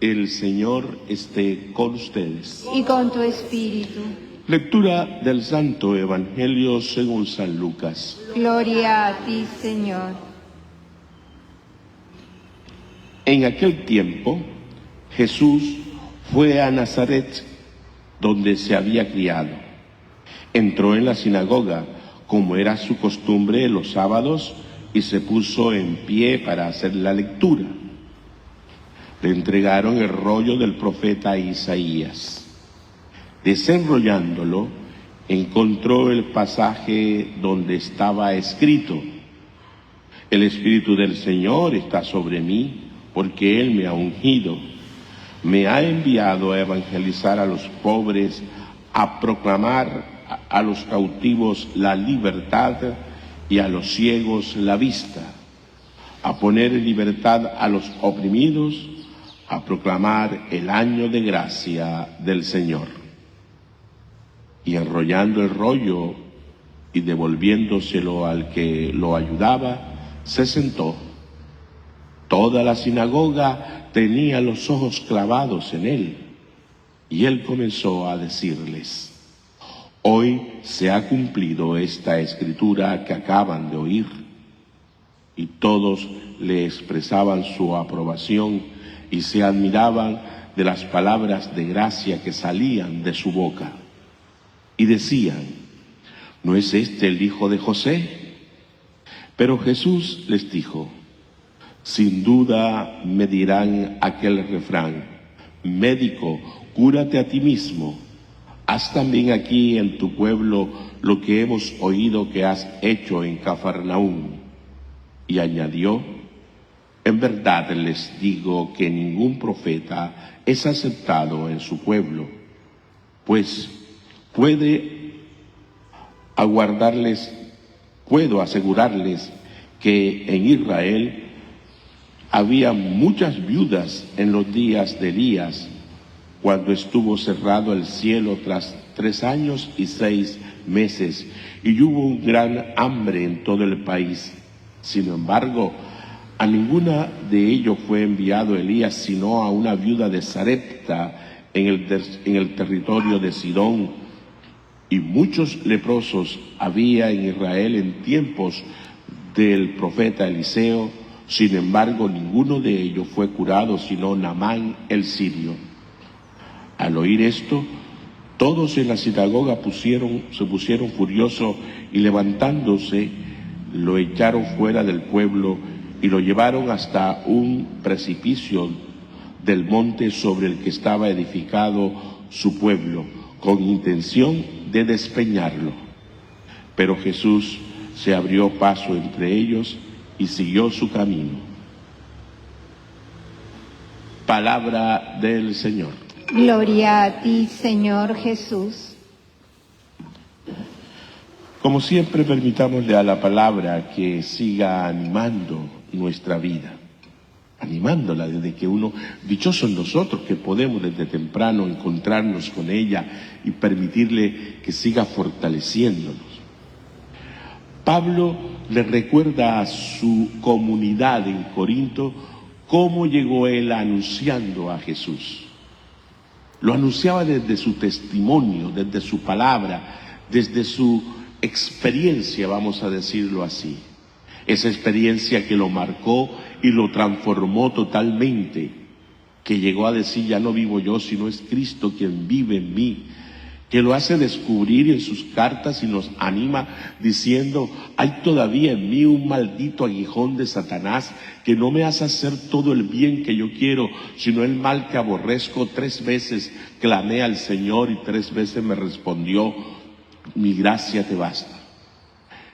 El Señor esté con ustedes. Y con tu espíritu. Lectura del Santo Evangelio según San Lucas. Gloria a ti, Señor. En aquel tiempo, Jesús fue a Nazaret, donde se había criado. Entró en la sinagoga, como era su costumbre los sábados, y se puso en pie para hacer la lectura. Le entregaron el rollo del profeta Isaías. Desenrollándolo, encontró el pasaje donde estaba escrito: El Espíritu del Señor está sobre mí, porque Él me ha ungido. Me ha enviado a evangelizar a los pobres, a proclamar a los cautivos la libertad y a los ciegos la vista, a poner en libertad a los oprimidos, a proclamar el año de gracia del Señor. Y enrollando el rollo y devolviéndoselo al que lo ayudaba, se sentó. Toda la sinagoga tenía los ojos clavados en él, y él comenzó a decirles: Hoy se ha cumplido esta escritura que acaban de oír. Y todos le expresaban su aprobación y se admiraban de las palabras de gracia que salían de su boca. Y decían: ¿no es este el hijo de José? Pero Jesús les dijo: sin duda me dirán aquel refrán: médico, cúrate a ti mismo. Haz también aquí en tu pueblo lo que hemos oído que has hecho en Cafarnaúm. Y añadió: en verdad les digo que ningún profeta es aceptado en su pueblo, pues puedo asegurarles que en Israel había muchas viudas en los días de Elías, cuando estuvo cerrado el cielo tras 3 años y 6 meses, y hubo un gran hambre en todo el país. Sin embargo, a ninguna de ellos fue enviado Elías, sino a una viuda de Sarepta en el territorio de Sidón. Y muchos leprosos había en Israel en tiempos del profeta Eliseo. Sin embargo, ninguno de ellos fue curado, sino Naamán el sirio. Al oír esto, todos en la sinagoga se pusieron furiosos, y levantándose, lo echaron fuera del pueblo y lo llevaron hasta un precipicio del monte sobre el que estaba edificado su pueblo, con intención de despeñarlo. Pero Jesús se abrió paso entre ellos y siguió su camino. Palabra del Señor. Gloria a ti, Señor Jesús. Como siempre, permitámosle a la palabra que siga animando nuestra vida, animándola desde que dichosos nosotros que podemos desde temprano encontrarnos con ella y permitirle que siga fortaleciéndonos. Pablo le recuerda a su comunidad en Corinto cómo llegó él anunciando a Jesús. Lo anunciaba desde su testimonio, desde su palabra, desde su experiencia, vamos a decirlo así. Esa experiencia que lo marcó y lo transformó totalmente, que llegó a decir: ya no vivo yo, sino es Cristo quien vive en mí, que lo hace descubrir en sus cartas y nos anima diciendo: hay todavía en mí un maldito aguijón de Satanás que no me hace hacer todo el bien que yo quiero, sino el mal que aborrezco. 3 veces clamé al Señor y 3 veces me respondió: mi gracia te basta.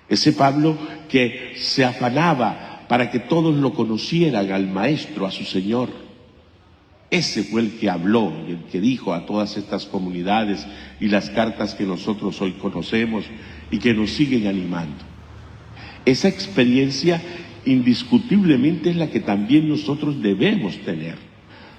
Ese Pablo que se afanaba para que todos lo conocieran al Maestro, a su Señor. Ese fue el que habló y el que dijo a todas estas comunidades y las cartas que nosotros hoy conocemos y que nos siguen animando. Esa experiencia indiscutiblemente es la que también nosotros debemos tener.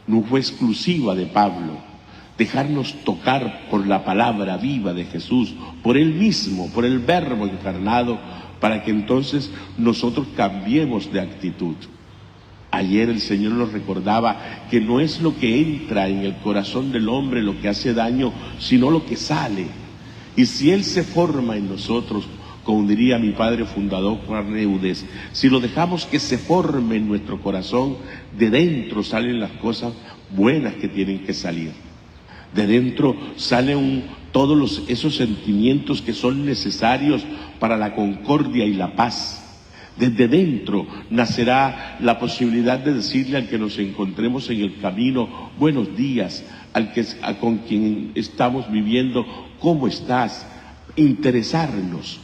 No fue exclusiva de Pablo. Dejarnos tocar por la palabra viva de Jesús, por Él mismo, por el Verbo encarnado, para que entonces nosotros cambiemos de actitud. Ayer el Señor nos recordaba que no es lo que entra en el corazón del hombre lo que hace daño, sino lo que sale. Y si Él se forma en nosotros, como diría mi padre fundador Juan Neudes, si lo dejamos que se forme en nuestro corazón, de dentro salen las cosas buenas que tienen que salir. De dentro salen todos esos sentimientos que son necesarios para la concordia y la paz. Desde dentro nacerá la posibilidad de decirle al que nos encontremos en el camino, buenos días, con quien estamos viviendo, ¿cómo estás? Interesarnos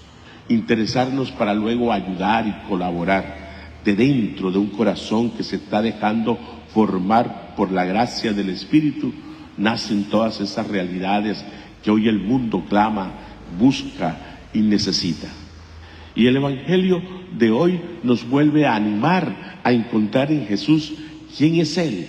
para luego ayudar y colaborar. De dentro de un corazón que se está dejando formar por la gracia del Espíritu, nacen todas esas realidades que hoy el mundo clama, busca y necesita. Y el Evangelio de hoy nos vuelve a animar a encontrar en Jesús quién es Él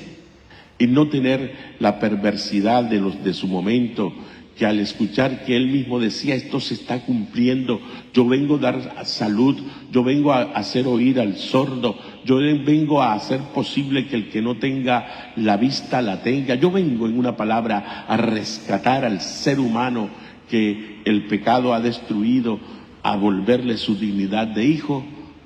y no tener la perversidad de su momento, que al escuchar que Él mismo decía, esto se está cumpliendo, yo vengo a dar salud, yo vengo a hacer oír al sordo, yo vengo a hacer posible que el que no tenga la vista la tenga, yo vengo, en una palabra, a rescatar al ser humano que el pecado ha destruido, a volverle su dignidad de hijo.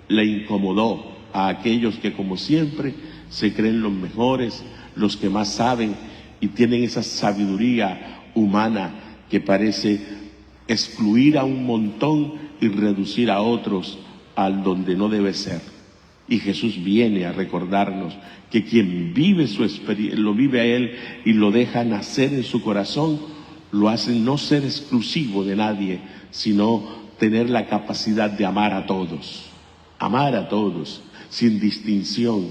Le incomodó a aquellos que, como siempre, se creen los mejores, los que más saben y tienen esa sabiduría humana que parece excluir a un montón y reducir a otros al donde no debe ser. Y Jesús viene a recordarnos que quien vive su experiencia, lo vive a Él y lo deja nacer en su corazón, lo hace no ser exclusivo de nadie, sino tener la capacidad de amar a todos, sin distinción,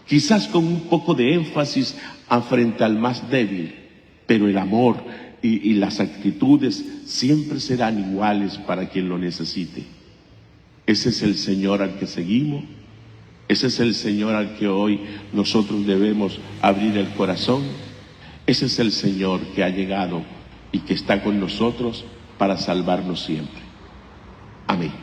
quizás con un poco de énfasis frente al más débil, pero el amor y las actitudes siempre serán iguales para quien lo necesite. Ese es el Señor al que seguimos, ese es el Señor al que hoy nosotros debemos abrir el corazón, ese es el Señor que ha llegado y que está con nosotros para salvarnos siempre. Amén.